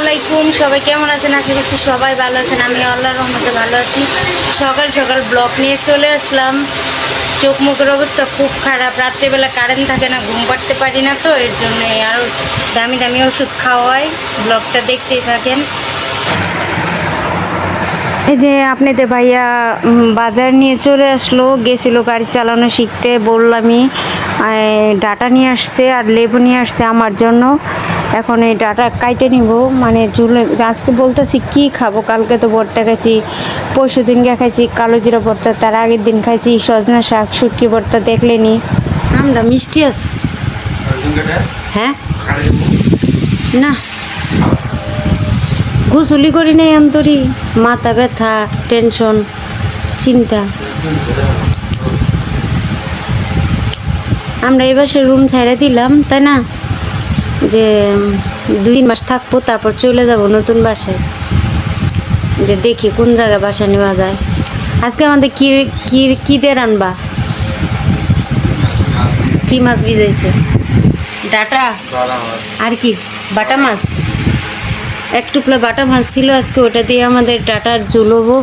আলাইকুম, সবাই কেমন আছেন? আশা করছি সবাই ভালো আছেন। আমি আল্লাহর রহমতে ভালো আছি। সকাল সকাল ব্লগ নিয়ে চলে আসলাম। চোখ মুখের অবস্থা খুব খারাপ। রাত্রেবেলা কারেন্ট থাকে না, ঘুম পাড়তে পারি না, তো এর জন্য আরও দামি দামি ওষুধ খাওয়া হয়। ব্লগটা দেখতেই থাকেন। এই যে আপনাদের ভাইয়া বাজার নিয়ে চলে আসলো, গেছিলো গাড়ি চালানো শিখতে। বললামই ডাটা নিয়ে আসছে আর লেবু নিয়ে আসছে আমার জন্য। এখন এই ডাটা কাইটে নিব, মানে চুলে আজকে বলতেছি কি খাবো। কালকে তো ভর্তা খাইছি, পরশু দিনকে খাইছি কালো জিরা ভর্তা, তার আগের দিন খাইছি সজনা শাক শুটকি ভর্তা। দেখলেনি আমরা মিষ্টি আছে। হ্যাঁ না, গোসলি করি নাই অন্তরি, মাথা ব্যথা, টেনশন, চিন্তা। আমরা এবার সে রুম ছেড়ে দিলাম, তাই না, যে 2 মাস থাকবো, তারপর চলে যাব নতুন বাসায়। যে দেখি কোন জায়গায় বাসা নেওয়া যায়। আজকে আমাদের কি কি কি দিয়ে রান্না? কি মাছ ভিজাইছে? ডাটা আর কি বাটা মাছ। এক টুকরা বাটা মাছ ছিল আজকে, ওটা দিয়ে আমাদের ডাটার ঝুলবো।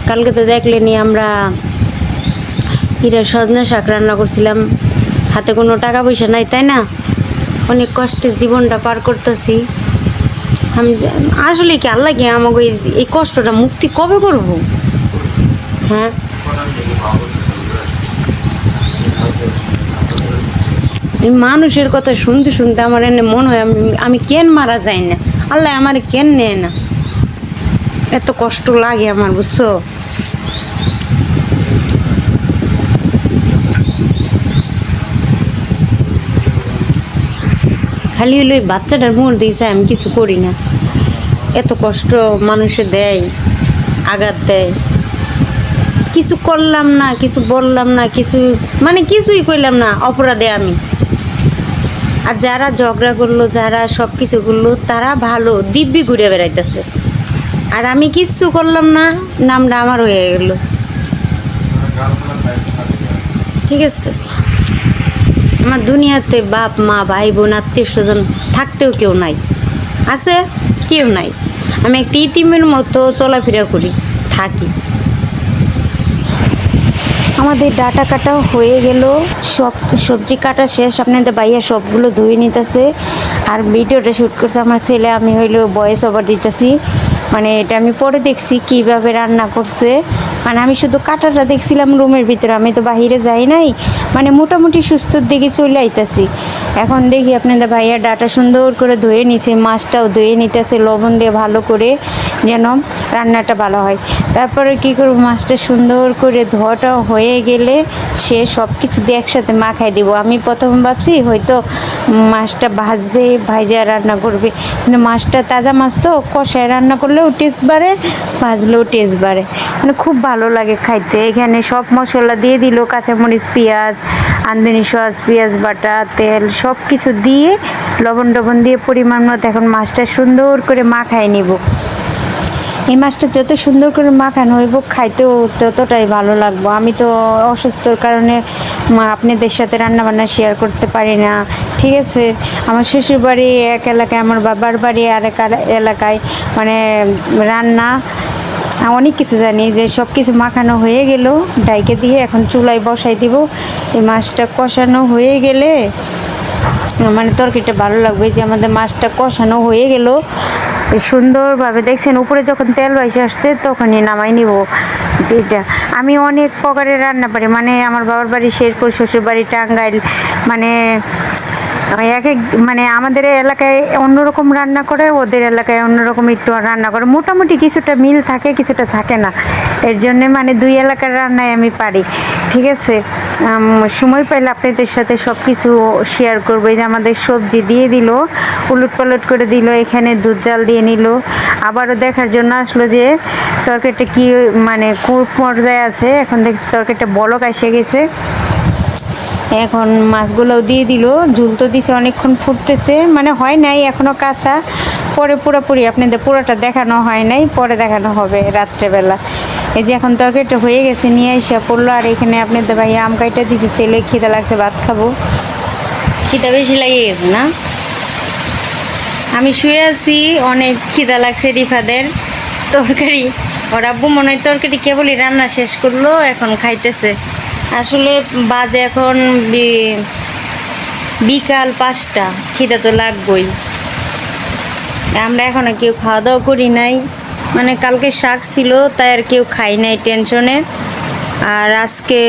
কালকে তো দেখলেনি আমরা সজনা শাক রান্না করছিলাম। হাতে কোনো টাকা পয়সা নাই, তাই না, অনেক কষ্টে জীবনটা পার করতেছি আমি। আসলে কি আল্লাহ কি আমাকে এই কষ্টটা মুক্তি কবে করব? হ্যাঁ, এই মানুষের কথা শুনতে শুনতে আমার এনে মনে হয় আমি কেন মারা যাই না, আল্লাহ আমার কেন নেয় না। এত কষ্ট লাগে আমার, বুঝছো? খালি হলো এই বাচ্চাটার মোড় দিয়েছে, আমি কিছু করি না। এত কষ্ট মানুষে দেয়, আঘাত দেয়, কিছু করলাম না, কিছু বললাম না, কিছু মানে কিছুই করলাম না, অপরাধে আমি। আর যারা ঝগড়া করলো, যারা সব কিছু করলো, তারা ভালো দিব্যি ঘুরে বেড়াইতেছে। আর আমি কিচ্ছু করলাম না, নামটা আমার হয়ে গেল। ঠিক আছে, আমার দুনিয়াতে বাপ মা ভাই বোন আত্মীয় স্বজন থাকতেও কেউ নাই, আছে কেউ নাই। আমি একটা ইতিমের মতো চলাফেরা করি, থাকি। আমাদের ডাটা কাটা হয়ে গেল, সব সবজি কাটা শেষ। আপনাদের ভাইয়া সবগুলো ধুয়ে নিতেছে আর ভিডিওটা শ্যুট করছে আমার ছেলে। আমি হইলো ভয়েস ওভার দিতেছি, মানে এটা আমি পরে দেখছি কিভাবে রান্না করছে। মানে আমি শুধু কাটাটা দেখছিলাম রুমের ভিতরে, আমি তো বাহিরে যাই নাই, মানে মোটামুটি সুস্থর দিকে চলে আইতাছি। এখন দেখি আপনাদের ভাইয়া ডাটা সুন্দর করে ধুয়ে নিছে, মাছটাও ধুয়ে নিতেছে লবণ দিয়ে ভালো করে, যেন রান্নাটা ভালো হয়। তারপরে কী করবো, মাছটা সুন্দর করে ধোয়াটাও হয়ে গেলে সে সব কিছু দিয়ে একসাথে মাখাই দিব। আমি প্রথম ভাবছি হয়তো মাছটা ভাজবে, ভাজা রান্না করবে, কিন্তু মাছটা তাজা মাছ তো কষায় রান্না করলেও টেস্ট বাড়ে, ভাজলেও টেস্ট বাড়ে, মানে খুব ভালো লাগে খাইতে। এখানে সব মশলা দিয়ে দিল, কাঁচামরিচ, পেঁয়াজ, আমদানি সস, পেঁয়াজ বাটা, তেল, সব কিছু দিয়ে লবণ টবণ দিয়ে পরিমাণ মতো এখন মাছটা সুন্দর করে মাখায় নিব। এই মাছটা যত সুন্দর করে মাখানো হইব, খাইতেও ততটাই ভালো লাগবো। আমি তো অসুস্থর কারণে আপনাদের সাথে রান্নাবান্না শেয়ার করতে পারি না, ঠিক আছে। আমার শ্বশুর বাড়ি এক এলাকায়, আমার বাবার বাড়ি আরেক এলাকায়, মানে রান্না অনেক কিছু জানি। যে সব কিছু মাখানো হয়ে গেল, ডাইকে দিয়ে এখন চুলায় বসাই দিব। এই মাছটা কষানো হয়ে গেলে মানে তরকারিটা ভালো লাগবে। যে আমাদের মাছটা কষানো হয়ে গেল সুন্দরভাবে, দেখছেন উপরে যখন তেল ভেসে আসছে তখনই নামাই নিব। যেটা আমি অনেক প্রকারের রান্না পারি, মানে আমার বাবার বাড়ি শেরপুর, শ্বশুর বাড়ি টাঙ্গাইল, মানে এক এক মানে আমাদের এলাকায় অন্যরকম রান্না করে, ওদের এলাকায় অন্যরকম একটু রান্না করে। মোটামুটি কিছুটা মিল থাকে, কিছুটা থাকে না। এর জন্যে মানে 2 এলাকার রান্নায় আমি পারি, ঠিক আছে। সময় পাইলে আপনাদের সাথে সব কিছু শেয়ার করবো। এই যে আমাদের সবজি দিয়ে দিল, উলট পালট করে দিল, এখানে দুধ জাল দিয়ে নিল। আবারও দেখার জন্য আসলো যে তরকারিটা কি মানে কোন পর্যায়ে আছে। এখন দেখছি তরকারিটা বলক এসে গেছে। এখন মাছগুলোও দিয়ে দিল, ঝুল তো দিছে, অনেকক্ষণ ফুটতেছে, মানে হয় নাই এখনও কাঁচা। পরে পুরোপুরি আপনাদের পুরোটা দেখানো হয় নাই, পরে দেখানো হবে রাত্রেবেলা। এই যে এখন তরকারিটা হয়ে গেছে, নিয়ে এসে পড়লো। আর এখানে আপনাদের ভাই আম কাইটা দিছে, ছেলে খিদা লাগছে, ভাত খাবো। খিদা বেশি লেগে গেছে না? আমি শুয়ে আছি, অনেক খিদা লাগছে রিফাদের। তরকারি ওর আব্বু মনে হয় তরকারি কেবলই রান্না শেষ করলো, এখন খাইতেছে। আসলে বাজে এখন বিকাল 5টা, খিদা তো লাগবই। আমরা এখনো কেউ খাওয়া দাওয়া করি নাই, মানে কালকে শাক ছিল তাই আর কেউ খাই নাই টেনশনে। আর আজকে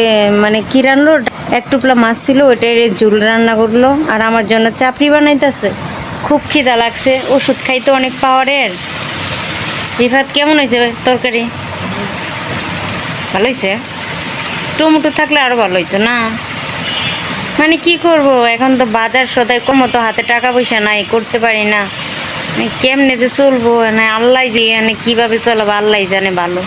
মানে কি রান্নলো, এক টুকরা মাছ ছিল, ওইটার ঝোল রান্না করলো। আর আমার জন্য চাপড়ি বানাইতেছে। খুব খিদা লাগছে, ওষুধ খাইতে অনেক পাওয়ারের। রিফাত কেমন হয়েছে তরকারি? ভালো হয়েছে? টমেটো থাকলে আরও ভালো হইতো না? মানে কি করব, এখন তো বাজার সদাই কম, তো হাতে টাকা পয়সা নাই, করতে পারি না। কেমনে যে চলবো না, আল্লাহ যে মানে কীভাবে চলাবো আল্লাহ জানে ভালো।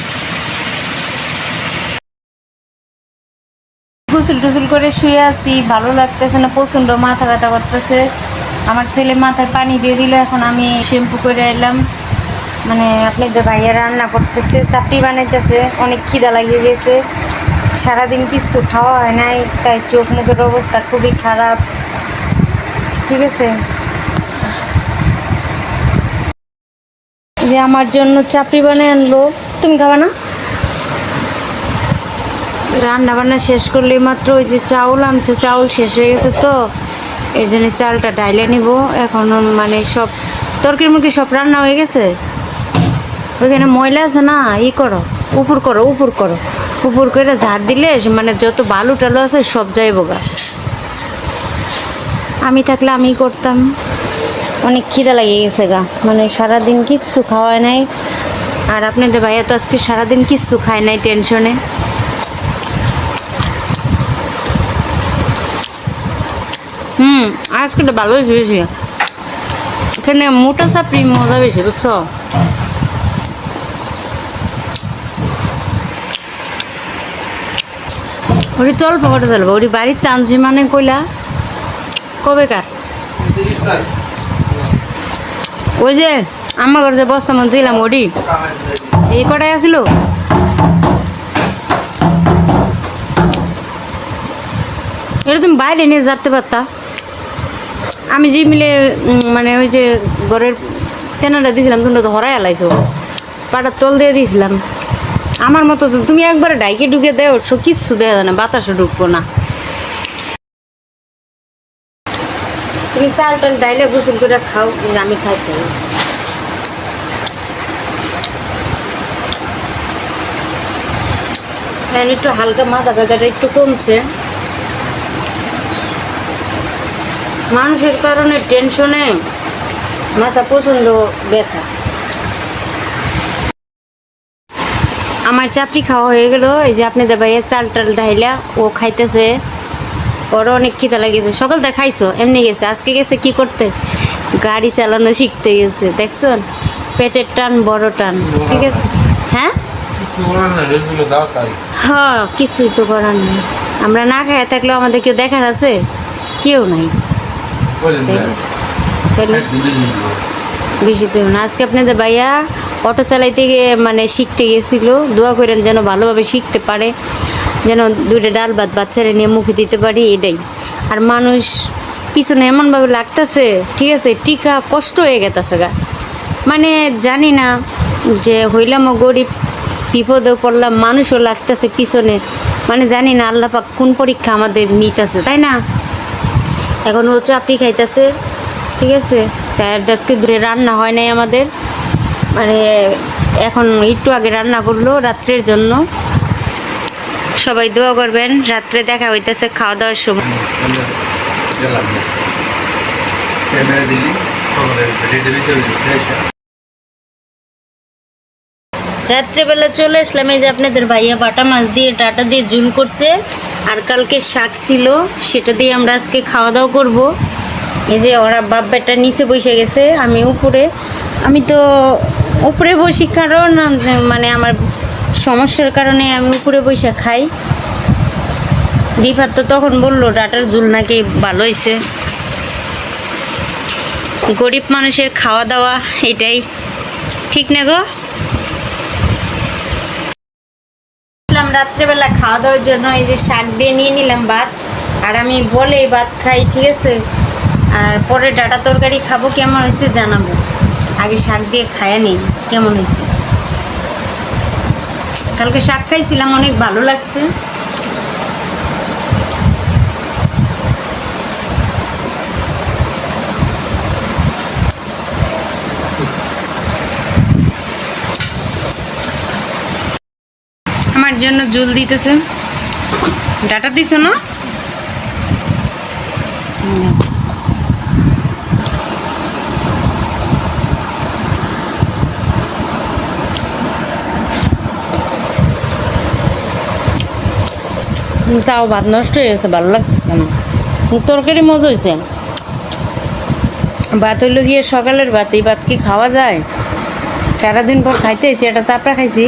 গোসল টুসল করে শুয়ে আছি, ভালো লাগতেছে না, প্রচণ্ড মাথা ব্যথা করতেছে। আমার ছেলে মাথায় পানি দিয়ে দিল, এখন আমি শ্যাম্পু করে এলাম। মানে আপনাদের ভাইয়া রান্না করতেছে, চাপড়ি বানাইতেছে, অনেক খিদা লাগিয়ে গেছে। সারাদিন কিছু খাওয়া হয় নাই, তাই চোখ মুখের অবস্থা খুবই খারাপ। ঠিক আছে, যে আমার জন্য চাপড়ি বানিয়ে আনলো। তুমি খাবা না? রান্না বান্না শেষ করলে মাত্র ওই যে চাউল আনছে, চাউল শেষ হয়ে গেছে, তো এই জন্য চালটা ডাইলে নিব। এখন মানে সব তরকারি মুরগি সব রান্না হয়ে গেছে। ওইখানে ময়লা আছে না, করো, উপর করো, উপর করো, উপর করে ঝাড় দিলে মানে যত বালু টালু আছে সব যাইব গা। আমি থাকলে আমি করতাম। অনেক খিদা লাগিয়ে গেছে গা, মানে সারাদিন কিচ্ছু খাওয়া নাই। আর আপনাদের ভাইয়া তো আজকে সারাদিন কিচ্ছু খায় নাই টেনশনে। আজকে তো ভালো হয়েছে বেশি, এখানে মোটা চাপড়ি মজা বেশি, বুঝছো? ওটি তো অল্প করে চলবো, ওটি বাড়িতে আনছি মানে কইলা কবে কার ওই যে আমার ঘরে যে বস্তা মধ্যে দিলাম ওটি এই কটাই আসিল। এটা তুমি বাইরে নিয়ে যেতে পারতা। আমি যে মিলে মানে ওই যে ঘরের তেনাটা দিয়েছিলাম, তুমি তো হরাই আলাইছো, পাটার তল দিয়ে দিয়েছিলাম। আমার মতো তো তুমি একবারে ডাইকে ঢুকে দেও, কিচ্ছু দেওয়া যায় না, বাতাসও ঢুকবো না। তুমি চাল টাল ডাইলে গোসল করে খাও, আমি খাইতে একটু হালকা মাথা ব্যথাটা একটু কমছে। মানুষের কারণে টেনশনে মাথা প্রচণ্ড ব্যথা। আমার চাপড়ি খাওয়া হয়ে গেল। এই যে আপনাদের ভাইয়ের চাল টাল ঢাইলা ও খাইতেছে, ওরও অনেক খিদা লাগিয়েছে। সকালটা খাইছো, এমনি গেছে। আজকে গেছে কি করতে, গাড়ি চালানো শিখতে গেছে। দেখছো, পেটের টান বড় টান। ঠিক আছে, হ্যাঁ হ্যাঁ, কিছুই তো করার নেই। আমরা না খাই থাকলেও আমাদের কেউ দেখার আছে, কেউ নাই। বেশি তো না। আজকে আপনাদের ভাইয়া অটো চালাইতে গিয়ে মানে শিখতে গেছিল। দোয়া করেন যেন ভালোভাবে শিখতে পারে, যেন দুইটা ডাল ভাত বাচ্চারা নিয়ে মুখে দিতে পারি, এটাই। আর মানুষ পিছনে এমনভাবে লাগতেছে, ঠিক আছে, টিকা কষ্ট হয়ে গেতেছে গা। মানে জানি না যে হইলামও গরিব, বিপদেও পড়লাম, মানুষও লাগতেছে পিছনে। মানে জানি না আল্লাহ পাক কোন পরীক্ষা আমাদের নিতেছে, তাই না? এখন ও চাপড়ি খাইতেছে, ঠিক আছে। তাই আজকে দূরে রান্না হয় নাই আমাদের, মানে এখন একটু আগে রান্না করলো রাত্রের জন্য। সবাই দোয়া করবেন, রাত্রে দেখা হইতেছে খাওয়া দাওয়ার সময়। রাত্রেবেলা চলে আসলাম। এই যে আপনাদের ভাইয়া বাটা মাছ দিয়ে ডাটা দিয়ে ঝুল করছে, আর কালকে শাক ছিল, সেটা দিয়ে আমরা আজকে খাওয়া দাওয়া করবো। এই যে ওরা বাপ বেটা নিচে বসে গেছে, আমি উপরে। আমি তো উপরে বসি কারণ মানে আমার সমস্যার কারণে আমি উপরে বসে খাই। রিফাত তো তখন বললো ডাটার ঝুল নাকি ভালো হয়েছে। গরিব মানুষের খাওয়া দাওয়া এটাই, ঠিক না গো? রাত্রেবেলা খাওয়া দাওয়ার জন্য এই যে শাক দিয়ে নিয়ে নিলাম ভাত, আর আমি বলেই ভাত খাই, ঠিক আছে। আর পরে ডাটা তরকারি খাবো, কেমন হয়েছে জানাবো। আগে শাক দিয়ে খায়া নিই কেমন হয়েছে। কালকে শাক খাইছিলাম, অনেক ভালো লাগছে। আমার জন্য জল দিতেছে। ডাটা দিছ না? তাও ভাত নষ্ট হয়ে গেছে, ভালো লাগতেছে না। তরকারি মজা হয়েছে। ভাত হইলো গিয়ে সকালের ভাত, এই ভাত কি খাওয়া যায়? সারাদিন পর খাইতে হয়েছি, একটা চাপড়া খাইছি।